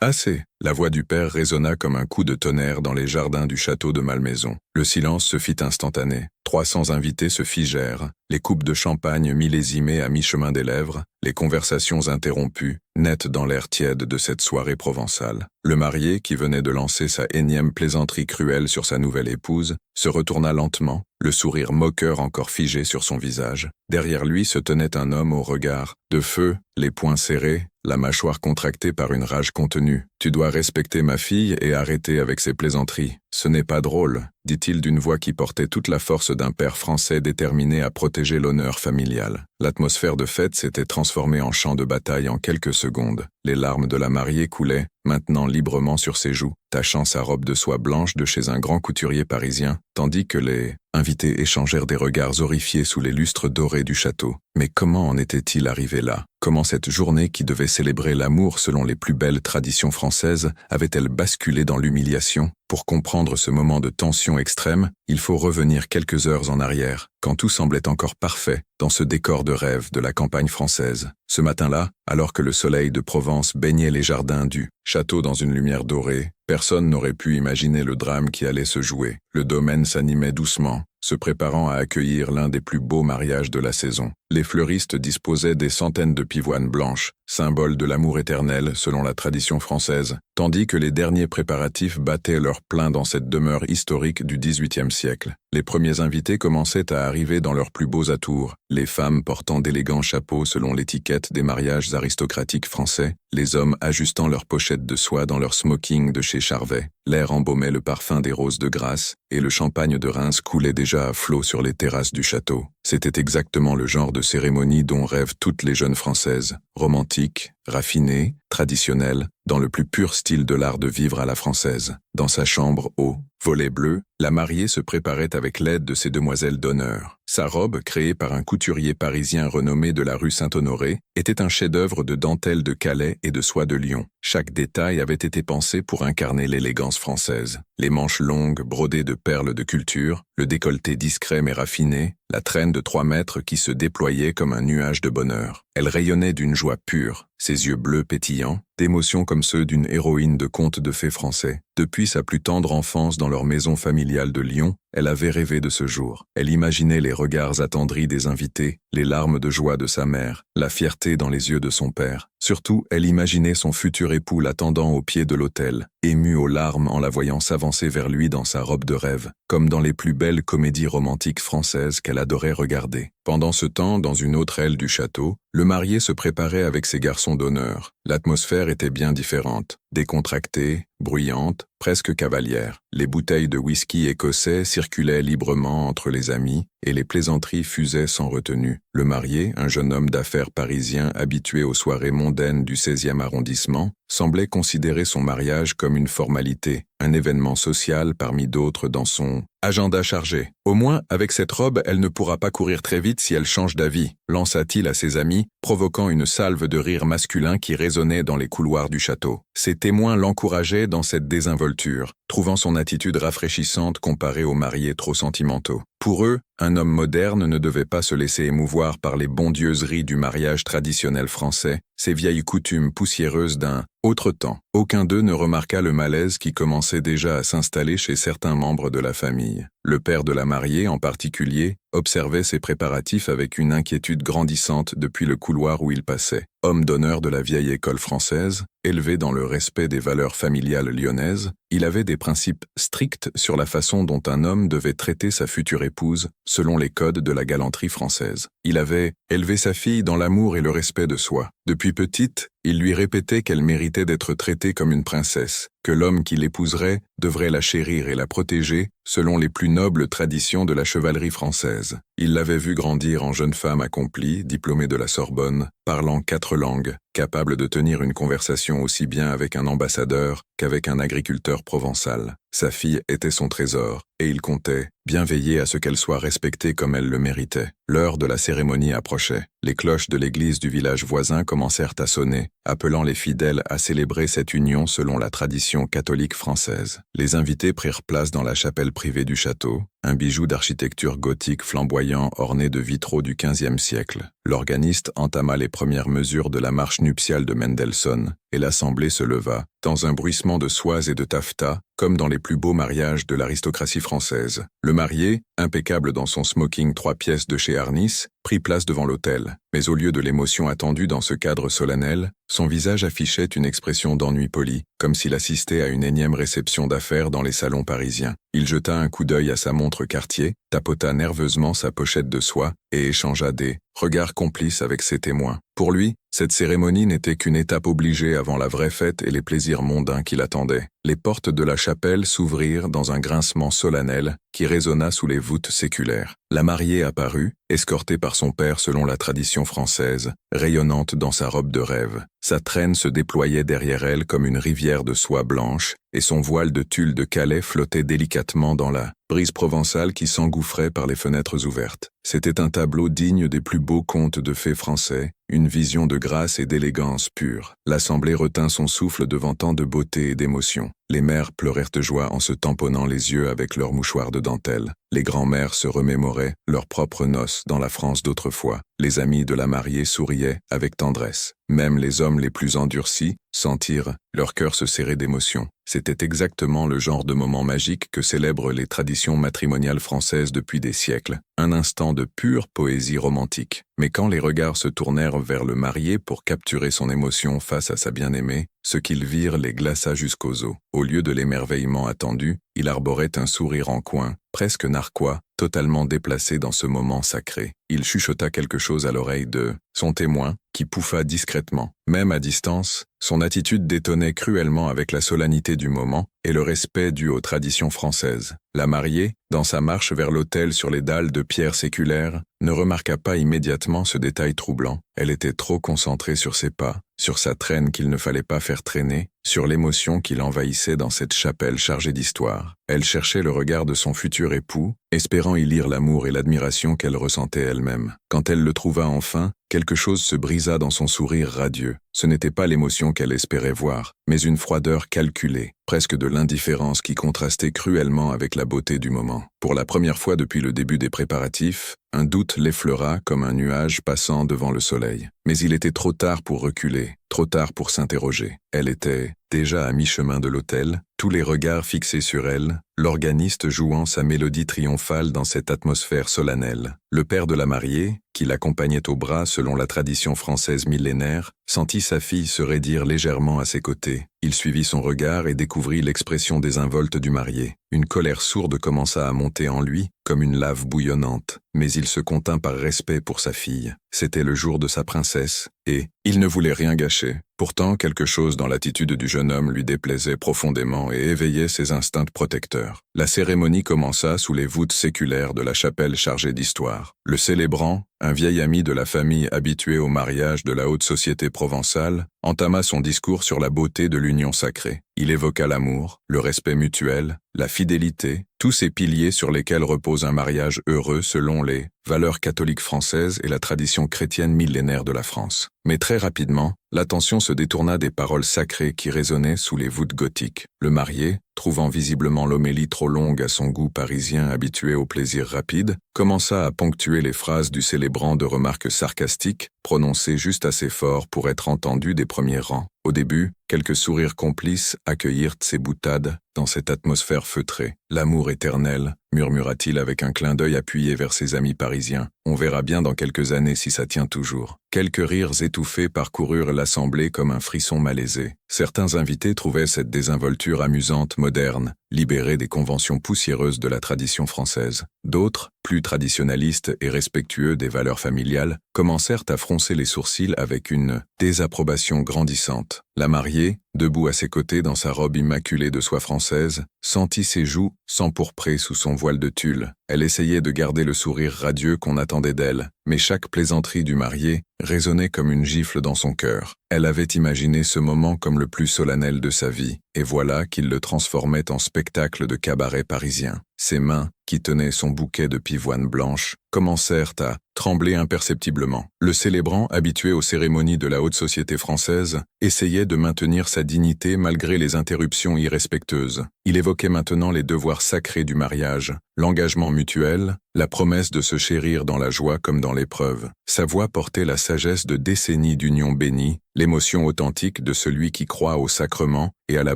Assez. La voix du père résonna comme un coup de tonnerre dans les jardins du château de Malmaison. Le silence se fit instantané. 300 invités se figèrent, les coupes de champagne millésimées à mi-chemin des lèvres, les conversations interrompues, nettes dans l'air tiède de cette soirée provençale. Le marié, qui venait de lancer sa énième plaisanterie cruelle sur sa nouvelle épouse, se retourna lentement, le sourire moqueur encore figé sur son visage. Derrière lui se tenait un homme au regard de feu, les poings serrés, la mâchoire contractée par une rage contenue. « Tu dois respecter ma fille et arrêter avec ces plaisanteries. Ce n'est pas drôle, » dit-il d'une voix qui portait toute la force d'un père français déterminé à protéger l'honneur familial. L'atmosphère de fête s'était transformée en champ de bataille en quelques secondes. Les larmes de la mariée coulaient, maintenant librement sur ses joues, tachant sa robe de soie blanche de chez un grand couturier parisien, tandis que les invités échangèrent des regards horrifiés sous les lustres dorés du château. Mais comment en était-il arrivé là? Comment cette journée qui devait célébrer l'amour selon les plus belles traditions françaises avait-elle basculé dans l'humiliation? Pour comprendre ce moment de tension extrême, il faut revenir quelques heures en arrière, quand tout semblait encore parfait dans ce décor de rêve de la campagne française. Ce matin-là, alors que le soleil de Provence baignait les jardins du château dans une lumière dorée, personne n'aurait pu imaginer le drame qui allait se jouer. Le domaine s'animait doucement, se préparant à accueillir l'un des plus beaux mariages de la saison. Les fleuristes disposaient des centaines de pivoines blanches, symbole de l'amour éternel selon la tradition française, tandis que les derniers préparatifs battaient leur plein dans cette demeure historique du XVIIIe siècle. Les premiers invités commençaient à arriver dans leurs plus beaux atours, les femmes portant d'élégants chapeaux selon l'étiquette des mariages aristocratiques français, les hommes ajustant leurs pochettes de soie dans leur smoking de chez Charvet. L'air embaumait le parfum des roses de Grasse, et le champagne de Reims coulait déjà à flot sur les terrasses du château. C'était exactement le genre de cérémonie dont rêvent toutes les jeunes Françaises, romantiques, raffinées, traditionnelles, dans le plus pur style de l'art de vivre à la française. Dans sa chambre au volet bleu, la mariée se préparait avec l'aide de ses demoiselles d'honneur. Sa robe, créée par un couturier parisien renommé de la rue Saint-Honoré, était un chef-d'œuvre de dentelle de Calais et de soie de Lyon. Chaque détail avait été pensé pour incarner l'élégance française. Les manches longues, brodées de perles de culture, le décolleté discret mais raffiné, la traîne de 3 mètres qui se déployait comme un nuage de bonheur. Elle rayonnait d'une joie pure, ses yeux bleus pétillants, d'émotions comme ceux d'une héroïne de conte de fées français. Depuis sa plus tendre enfance dans leur maison familiale de Lyon, elle avait rêvé de ce jour. Elle imaginait les regards attendris des invités, les larmes de joie de sa mère, la fierté dans les yeux de son père. Surtout, elle imaginait son futur époux l'attendant au pied de l'autel, ému aux larmes en la voyant s'avancer vers lui dans sa robe de rêve, comme dans les plus belles comédies romantiques françaises qu'elle adorait regarder. Pendant ce temps, dans une autre aile du château, le marié se préparait avec ses garçons d'honneur. L'atmosphère était bien différente, décontractée, bruyante, presque cavalière. Les bouteilles de whisky écossais circulaient librement entre les amis et les plaisanteries fusaient sans retenue. Le marié, un jeune homme d'affaires parisien habitué aux soirées mondaines du 16e arrondissement, semblait considérer son mariage comme une formalité, un événement social parmi d'autres dans son agenda chargé. Au moins, avec cette robe, elle ne pourra pas courir très vite si elle change d'avis, lança-t-il à ses amis, provoquant une salve de rire masculin qui résonnait dans les couloirs du château. Ses témoins l'encourageaient dans cette désinvolture, trouvant son attitude rafraîchissante comparée aux mariés trop sentimentaux. Pour eux, un homme moderne ne devait pas se laisser émouvoir par les bondieuseries du mariage traditionnel français, ces vieilles coutumes poussiéreuses d'un autre temps. Aucun d'eux ne remarqua le malaise qui commençait déjà à s'installer chez certains membres de la famille. Le père de la mariée, en particulier, observait ces préparatifs avec une inquiétude grandissante depuis le couloir où il passait. Homme d'honneur de la vieille école française, élevé dans le respect des valeurs familiales lyonnaises, il avait des principes stricts sur la façon dont un homme devait traiter sa future épouse, selon les codes de la galanterie française. Il avait élevé sa fille dans l'amour et le respect de soi. Depuis petite, il lui répétait qu'elle méritait d'être traitée comme une princesse, que l'homme qui l'épouserait devrait la chérir et la protéger selon les plus nobles traditions de la chevalerie française. Il l'avait vue grandir en jeune femme accomplie, diplômée de la Sorbonne, parlant 4 langues, capable de tenir une conversation aussi bien avec un ambassadeur qu'avec un agriculteur provençal. Sa fille était son trésor, et il comptait bien veiller à ce qu'elle soit respectée comme elle le méritait. L'heure de la cérémonie approchait. Les cloches de l'église du village voisin commencèrent à sonner, appelant les fidèles à célébrer cette union selon la tradition catholique française. Les invités prirent place dans la chapelle privée du château, un bijou d'architecture gothique flamboyant orné de vitraux du XVe siècle. L'organiste entama les premières mesures de la marche nuptiale de Mendelssohn, et l'assemblée se leva, dans un bruissement de soies et de taffetas, comme dans les plus beaux mariages de l'aristocratie française. Le marié, impeccable dans son smoking 3 pièces de chez Arnis, prit place devant l'autel, mais au lieu de l'émotion attendue dans ce cadre solennel, son visage affichait une expression d'ennui poli, comme s'il assistait à une énième réception d'affaires dans les salons parisiens. Il jeta un coup d'œil à sa montre Cartier, tapota nerveusement sa pochette de soie et échangea des regards complices avec ses témoins. Pour lui, cette cérémonie n'était qu'une étape obligée avant la vraie fête et les plaisirs mondains qui l'attendaient. Les portes de la chapelle s'ouvrirent dans un grincement solennel qui résonna sous les voûtes séculaires. La mariée apparut, escortée par son père selon la tradition française, rayonnante dans sa robe de rêve. Sa traîne se déployait derrière elle comme une rivière de soie blanche, et son voile de tulle de Calais flottait délicatement dans la brise provençale qui s'engouffrait par les fenêtres ouvertes. C'était un tableau digne des plus beaux contes de fées français, une vision de grâce et d'élégance pure. L'assemblée retint son souffle devant tant de beauté et d'émotion. Les mères pleurèrent de joie en se tamponnant les yeux avec leurs mouchoirs de dentelle. Les grands-mères se remémoraient leurs propres noces dans la France d'autrefois. Les amis de la mariée souriaient avec tendresse. Même les hommes les plus endurcis sentirent leur cœur se serrer d'émotion. C'était exactement le genre de moment magique que célèbrent les traditions matrimoniales françaises depuis des siècles. Un instant de pure poésie romantique. Mais quand les regards se tournèrent vers le marié pour capturer son émotion face à sa bien-aimée, ce qu'ils virent les glaça jusqu'aux os. Au lieu de l'émerveillement attendu, il arborait un sourire en coin, presque narquois, totalement déplacé dans ce moment sacré. Il chuchota quelque chose à l'oreille de son témoin, qui pouffa discrètement. Même à distance, son attitude détonnait cruellement avec la solennité du moment et le respect dû aux traditions françaises. La mariée, dans sa marche vers l'autel sur les dalles de pierre séculaire, ne remarqua pas immédiatement ce détail troublant. Elle était trop concentrée sur ses pas, sur sa traîne qu'il ne fallait pas faire traîner, sur l'émotion qui l'envahissait dans cette chapelle chargée d'histoire. Elle cherchait le regard de son futur époux, espérant y lire l'amour et l'admiration qu'elle ressentait elle-même. Quand elle le trouva enfin, quelque chose se brisa dans son sourire radieux. Ce n'était pas l'émotion qu'elle espérait voir, mais une froideur calculée, presque de l'indifférence qui contrastait cruellement avec la beauté du moment. Pour la première fois depuis le début des préparatifs, un doute l'effleura comme un nuage passant devant le soleil. Mais il était trop tard pour reculer, trop tard pour s'interroger. Elle était déjà à mi-chemin de l'autel, tous les regards fixés sur elle, l'organiste jouant sa mélodie triomphale dans cette atmosphère solennelle. Le père de la mariée, qui l'accompagnait au bras selon la tradition française millénaire, sentit sa fille se raidir légèrement à ses côtés. Il suivit son regard et découvrit l'expression désinvolte du marié. Une colère sourde commença à monter en lui, comme une lave bouillonnante, mais il se contint par respect pour sa fille. C'était le jour de sa princesse, et il ne voulait rien gâcher. Pourtant, quelque chose dans l'attitude du jeune homme lui déplaisait profondément et éveillait ses instincts protecteurs. La cérémonie commença sous les voûtes séculaires de la chapelle chargée d'histoire. Le célébrant, un vieil ami de la famille habitué au mariage de la haute société provençale, entama son discours sur la beauté de l'union sacrée. Il évoqua l'amour, le respect mutuel, la fidélité, tous ces piliers sur lesquels repose un mariage heureux selon les valeurs catholiques françaises et la tradition chrétienne millénaire de la France. Mais très rapidement, l'attention se détourna des paroles sacrées qui résonnaient sous les voûtes gothiques. Le marié, trouvant visiblement l'homélie trop longue à son goût parisien habitué au plaisir rapide, commença à ponctuer les phrases du célébrant de remarques sarcastiques, prononcées juste assez fort pour être entendues des premiers rangs. Au début, quelques sourires complices accueillirent ces boutades dans cette atmosphère feutrée. « L'amour éternel », murmura-t-il avec un clin d'œil appuyé vers ses amis parisiens. « On verra bien dans quelques années si ça tient toujours. » Quelques rires étouffés parcoururent l'assemblée comme un frisson malaisé. Certains invités trouvaient cette désinvolture amusante, moderne, libérée des conventions poussiéreuses de la tradition française. D'autres, plus traditionnalistes et respectueux des valeurs familiales, commencèrent à froncer les sourcils avec une désapprobation grandissante. La mariée, debout à ses côtés dans sa robe immaculée de soie française, sentit ses joues s'empourprer sous son voile de tulle. Elle essayait de garder le sourire radieux qu'on attendait d'elle, mais chaque plaisanterie du marié résonnait comme une gifle dans son cœur. Elle avait imaginé ce moment comme le plus solennel de sa vie, et voilà qu'il le transformait en spectacle de cabaret parisien. Ses mains, qui tenaient son bouquet de pivoine blanche, commencèrent à trembler imperceptiblement. Le célébrant, habitué aux cérémonies de la haute société française, essayait de maintenir sa dignité malgré les interruptions irrespectueuses. Il évoquait maintenant les devoirs sacrés du mariage, l'engagement mutuel, la promesse de se chérir dans la joie comme dans l'épreuve. Sa voix portait la sagesse de décennies d'union bénie, l'émotion authentique de celui qui croit au sacrement et à la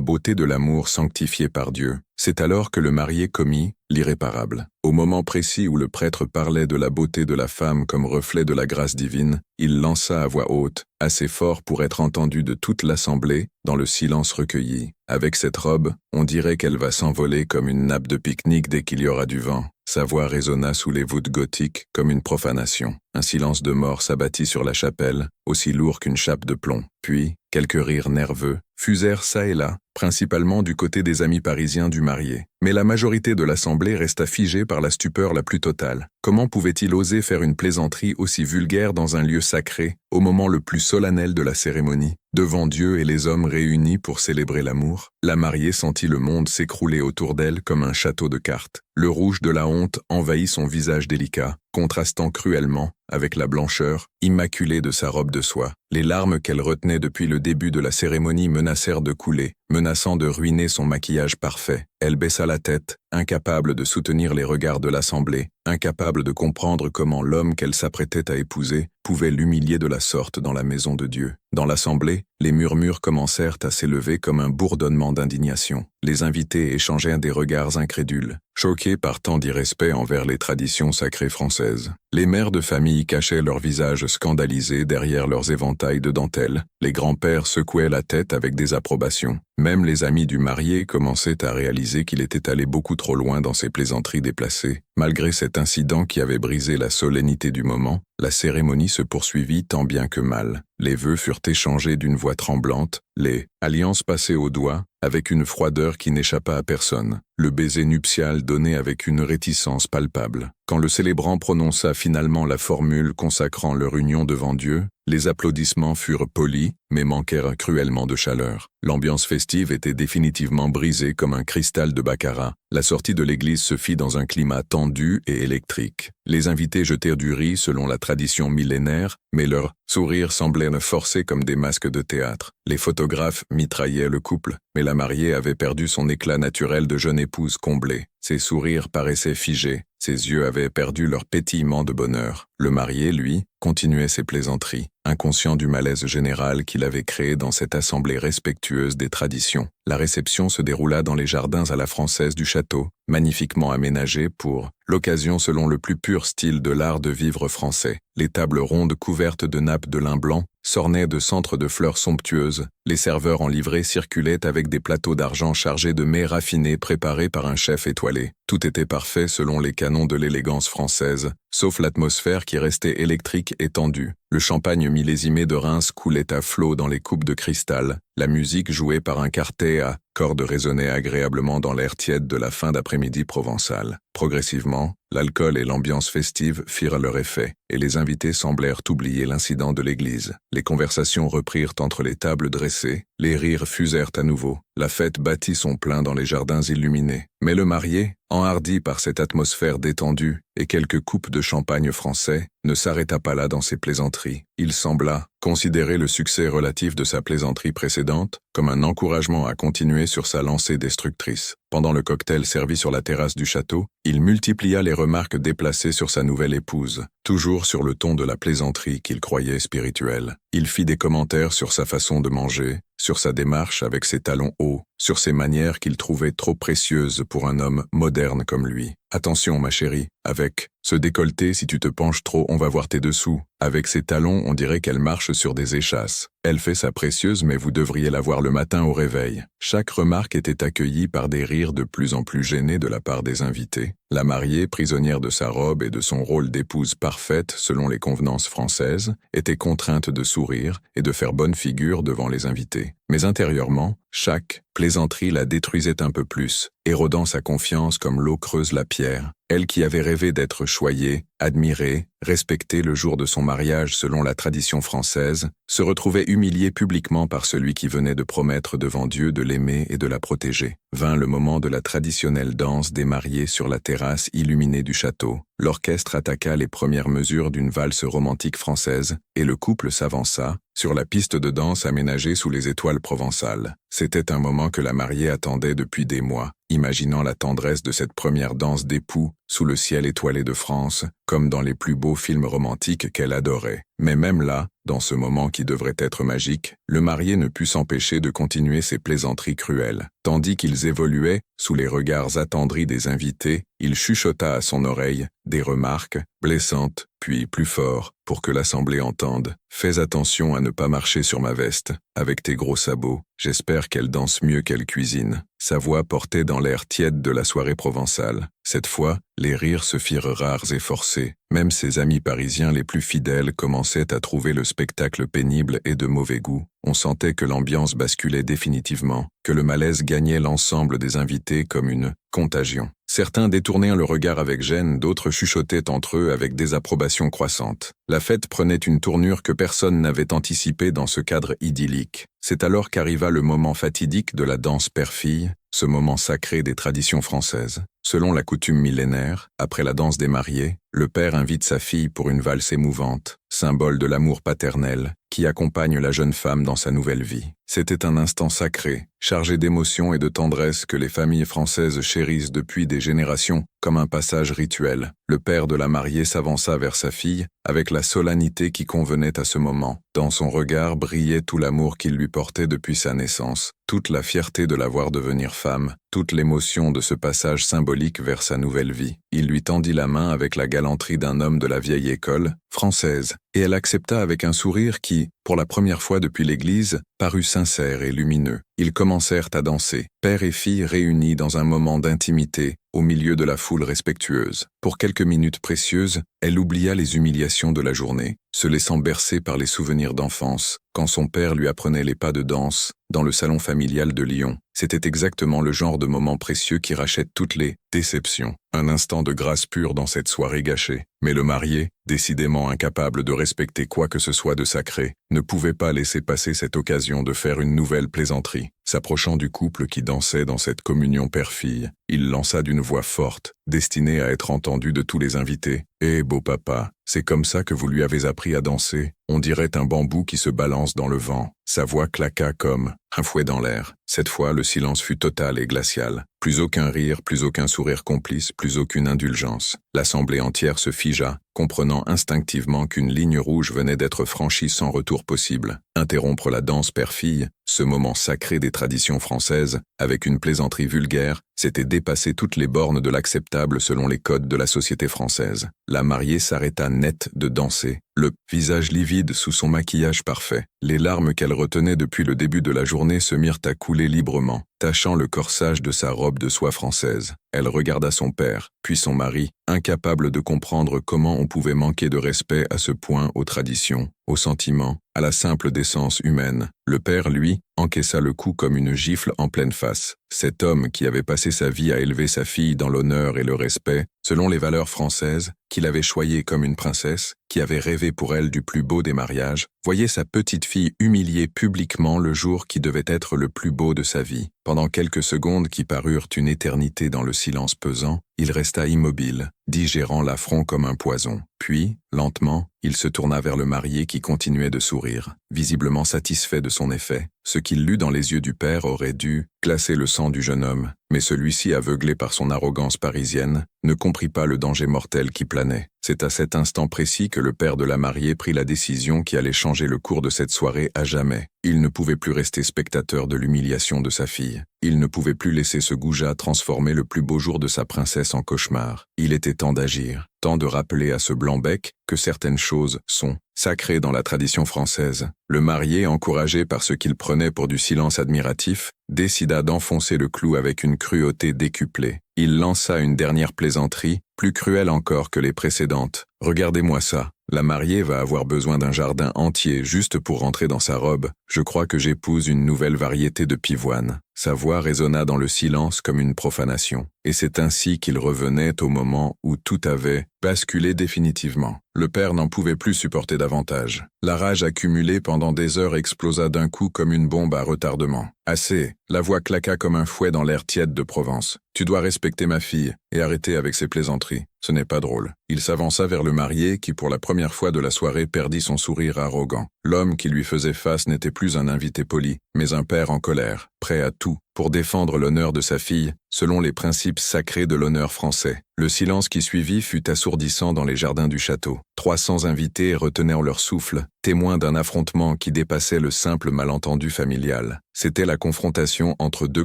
beauté de l'amour sanctifié par Dieu. C'est alors que le marié commit l'irréparable. Au moment précis où le prêtre parlait de la beauté de la femme comme reflet de la grâce divine, il lança à voix haute, assez fort pour être entendu de toute l'assemblée, dans le silence recueilli. Avec cette robe, on dirait qu'elle va s'envoler comme une nappe de pique-nique dès qu'il y aura du vent. Sa voix résonna sous les voûtes gothiques comme une profanation. Un silence de mort s'abattit sur la chapelle, aussi lourd qu'une chape de plomb. Puis, quelques rires nerveux fusèrent çà et là, principalement du côté des amis parisiens du marié. Mais la majorité de l'assemblée resta figée par la stupeur la plus totale. Comment pouvait-il oser faire une plaisanterie aussi vulgaire dans un lieu sacré, au moment le plus solennel de la cérémonie, devant Dieu et les hommes réunis pour célébrer l'amour? La mariée sentit le monde s'écrouler autour d'elle comme un château de cartes. Le rouge de la honte envahit son visage délicat, contrastant cruellement avec la blancheur immaculée de sa robe de soie. Les larmes qu'elle retenait depuis le début de la cérémonie menacèrent de couler, menaçant de ruiner son maquillage parfait. Elle baissa la tête, incapable de soutenir les regards de l'assemblée, incapable de comprendre comment l'homme qu'elle s'apprêtait à épouser pouvait l'humilier de la sorte dans la maison de Dieu. Dans l'assemblée, les murmures commencèrent à s'élever comme un bourdonnement d'indignation. Les invités échangèrent des regards incrédules, choqués par tant d'irrespect envers les traditions sacrées françaises. Les mères de famille cachaient leurs visages scandalisés derrière leurs éventails de dentelle. Les grands-pères secouaient la tête avec désapprobation. Même les amis du marié commençaient à réaliser qu'il était allé beaucoup trop loin dans ses plaisanteries déplacées. Malgré cet incident qui avait brisé la solennité du moment, la cérémonie se poursuivit tant bien que mal. Les vœux furent échangés d'une voix tremblante, les alliances passées au doigt, avec une froideur qui n'échappa à personne, le baiser nuptial donné avec une réticence palpable. Quand le célébrant prononça finalement la formule consacrant leur union devant Dieu, les applaudissements furent polis, mais manquèrent cruellement de chaleur. L'ambiance festive était définitivement brisée comme un cristal de baccarat. La sortie de l'église se fit dans un climat tendu et électrique. Les invités jetèrent du riz selon la tradition millénaire, mais leurs sourires semblaient forcés comme des masques de théâtre. Les photographes mitraillaient le couple, mais la mariée avait perdu son éclat naturel de jeune épouse comblée. Ses sourires paraissaient figés, ses yeux avaient perdu leur pétillement de bonheur. Le marié, lui, continuait ses plaisanteries, inconscient du malaise général qu'il avait créé dans cette assemblée respectueuse des traditions. La réception se déroula dans les jardins à la française du château, magnifiquement aménagés pour l'occasion selon le plus pur style de l'art de vivre français. Les tables rondes couvertes de nappes de lin blanc s'ornaient de centres de fleurs somptueuses. Les serveurs en livrée circulaient avec des plateaux d'argent chargés de mets raffinés préparés par un chef étoilé. Tout était parfait selon les canons de l'élégance française, sauf l'atmosphère qui restait électrique et tendue. Le champagne millésimé de Reims coulait à flots dans les coupes de cristal. La musique jouée par un quartet à cordes résonnait agréablement dans l'air tiède de la fin d'après-midi provençale. Progressivement, l'alcool et l'ambiance festive firent leur effet, et les invités semblèrent oublier l'incident de l'église. Les conversations reprirent entre les tables dressées, les rires fusèrent à nouveau. La fête battit son plein dans les jardins illuminés. Mais le marié, enhardi par cette atmosphère détendue et quelques coupes de champagne français, ne s'arrêta pas là dans ses plaisanteries. Il sembla considérer le succès relatif de sa plaisanterie précédente comme un encouragement à continuer sur sa lancée destructrice. Pendant le cocktail servi sur la terrasse du château, il multiplia les remarques déplacées sur sa nouvelle épouse, toujours sur le ton de la plaisanterie qu'il croyait spirituelle. Il fit des commentaires sur sa façon de manger, sur sa démarche avec ses talons hauts, sur ses manières qu'il trouvait trop précieuses pour un homme moderne comme lui. Attention, ma chérie, avec ce décolleté, si tu te penches trop, on va voir tes dessous. Avec ses talons, on dirait qu'elle marche sur des échasses. Elle fait sa précieuse, mais vous devriez la voir le matin au réveil. Chaque remarque était accueillie par des rires de plus en plus gênés de la part des invités. La mariée, prisonnière de sa robe et de son rôle d'épouse parfaite selon les convenances françaises, était contrainte de sourire et de faire bonne figure devant les invités. Mais intérieurement, chaque plaisanterie la détruisait un peu plus, érodant sa confiance comme l'eau creuse la pierre. Elle qui avait rêvé d'être choyée, admirée, respectée le jour de son mariage selon la tradition française, se retrouvait humiliée publiquement par celui qui venait de promettre devant Dieu de l'aimer et de la protéger. Vint le moment de la traditionnelle danse des mariés sur la terrasse illuminée du château. L'orchestre attaqua les premières mesures d'une valse romantique française, et le couple s'avança, sur la piste de danse aménagée sous les étoiles provençales. C'était un moment que la mariée attendait depuis des mois, imaginant la tendresse de cette première danse d'époux, sous le ciel étoilé de France, comme dans les plus beaux films romantiques qu'elle adorait. Mais même là, dans ce moment qui devrait être magique, le marié ne put s'empêcher de continuer ses plaisanteries cruelles. Tandis qu'ils évoluaient, sous les regards attendris des invités, il chuchota à son oreille des remarques, blessantes, puis plus fort, pour que l'assemblée entende. « Fais attention à ne pas marcher sur ma veste, avec tes gros sabots. J'espère qu'elle danse mieux qu'elle cuisine. » Sa voix portait dans l'air tiède de la soirée provençale. Cette fois, les rires se firent rares et forcés. Même ses amis parisiens les plus fidèles commençaient à trouver le spectacle pénible et de mauvais goût. On sentait que l'ambiance basculait définitivement, que le malaise gagnait l'ensemble des invités comme une contagion. Certains détournèrent le regard avec gêne, d'autres chuchotaient entre eux avec désapprobation croissante. La fête prenait une tournure que personne n'avait anticipée dans ce cadre idyllique. C'est alors qu'arriva le moment fatidique de la danse père-fille, ce moment sacré des traditions françaises. Selon la coutume millénaire, après la danse des mariés, le père invite sa fille pour une valse émouvante, symbole de l'amour paternel, qui accompagne la jeune femme dans sa nouvelle vie. C'était un instant sacré, chargé d'émotion et de tendresse que les familles françaises chérissent depuis des générations, comme un passage rituel. Le père de la mariée s'avança vers sa fille, avec la solennité qui convenait à ce moment. Dans son regard brillait tout l'amour qu'il lui portait depuis sa naissance, toute la fierté de la voir devenir femme, toute l'émotion de ce passage symbolique vers sa nouvelle vie. Il lui tendit la main avec la galanterie d'un homme de la vieille école, française, et elle accepta avec un sourire qui, pour la première fois depuis l'église, parut sincère et lumineux. Ils commencèrent à danser, père et fille réunis dans un moment d'intimité, au milieu de la foule respectueuse. Pour quelques minutes précieuses, elle oublia les humiliations de la journée, se laissant bercer par les souvenirs d'enfance, quand son père lui apprenait les pas de danse, dans le salon familial de Lyon. C'était exactement le genre de moment précieux qui rachète toutes les déceptions. Un instant de grâce pure dans cette soirée gâchée. Mais le marié, décidément incapable de respecter quoi que ce soit de sacré, ne pouvait pas laisser passer cette occasion de faire une nouvelle plaisanterie. S'approchant du couple qui dansait dans cette communion père-fille, il lança d'une voix forte, destinée à être entendue de tous les invités. « Eh, beau papa, c'est comme ça que vous lui avez appris à danser. On dirait un bambou qui se balance dans le vent. » Sa voix claqua comme un fouet dans l'air. Cette fois, le silence fut total et glacial. Plus aucun rire, plus aucun sourire complice, plus aucune indulgence. L'assemblée entière se figea, comprenant instinctivement qu'une ligne rouge venait d'être franchie sans retour possible. Interrompre la danse père-fille, ce moment sacré des traditions françaises, avec une plaisanterie vulgaire, c'était dépasser toutes les bornes de l'acceptable selon les codes de la société française. La mariée s'arrêta net de danser, le visage livide sous son maquillage parfait. Les larmes qu'elle retenait depuis le début de la journée se mirent à couler librement, tachant le corsage de sa robe de soie française. Elle regarda son père, puis son mari, incapable de comprendre comment on pouvait manquer de respect à ce point aux traditions, aux sentiments, à la simple décence humaine. Le père, lui, encaissa le coup comme une gifle en pleine face. Cet homme qui avait passé sa vie à élever sa fille dans l'honneur et le respect, selon les valeurs françaises, qu'il avait choyée comme une princesse, qui avait rêvé pour elle du plus beau des mariages, voyait sa petite fille humiliée publiquement le jour qui devait être le plus beau de sa vie. Pendant quelques secondes qui parurent une éternité dans le silence pesant, il resta immobile, digérant l'affront comme un poison. Puis, lentement, il se tourna vers le marié qui continuait de sourire, visiblement satisfait de son effet. Ce qu'il lut dans les yeux du père aurait dû glacer le sang du jeune homme, mais celui-ci, aveuglé par son arrogance parisienne, ne comprit pas le danger mortel qui planait. C'est à cet instant précis que le père de la mariée prit la décision qui allait changer le cours de cette soirée à jamais. Il ne pouvait plus rester spectateur de l'humiliation de sa fille. Il ne pouvait plus laisser ce goujat transformer le plus beau jour de sa princesse en cauchemar. Il était temps d'agir, temps de rappeler à ce blanc-bec que certaines choses sont sacrées dans la tradition française. Le marié, encouragé par ce qu'il prenait pour du silence admiratif, décida d'enfoncer le clou avec une cruauté décuplée. Il lança une dernière plaisanterie, plus cruelle encore que les précédentes. « Regardez-moi ça, La mariée va avoir besoin d'un jardin entier juste pour rentrer dans sa robe. Je crois que j'épouse une nouvelle variété de pivoine. Sa voix résonna dans le silence comme une profanation. Et c'est ainsi qu'il revenait au moment où tout avait basculé définitivement. Le père n'en pouvait plus supporter davantage. La rage accumulée pendant des heures explosa d'un coup comme une bombe à retardement. Assez. La voix claqua comme un fouet dans l'air tiède de Provence. Tu dois respecter ma fille et arrêter avec ces plaisanteries. Ce n'est pas drôle. Il s'avança vers le marié qui, pour la première fois de la soirée, perdit son sourire arrogant. L'homme qui lui faisait face n'était plus un invité poli, mais un père en colère, prêt à tout pour défendre l'honneur de sa fille, selon les principes sacrés de l'honneur français. Le silence qui suivit fut assourdissant dans les jardins du château. 300 invités retenaient leur souffle, témoins d'un affrontement qui dépassait le simple malentendu familial. C'était la confrontation entre deux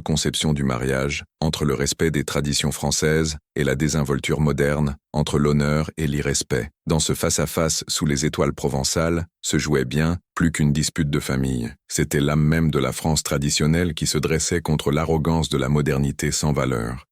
conceptions du mariage, entre le respect des traditions françaises et la désinvolture moderne, entre l'honneur et l'irrespect. Dans ce face-à-face sous les étoiles provençales, se jouait bien plus qu'une dispute de famille. C'était l'âme même de la France traditionnelle qui se dressait contre l'arrogance de la modernité sans valeur.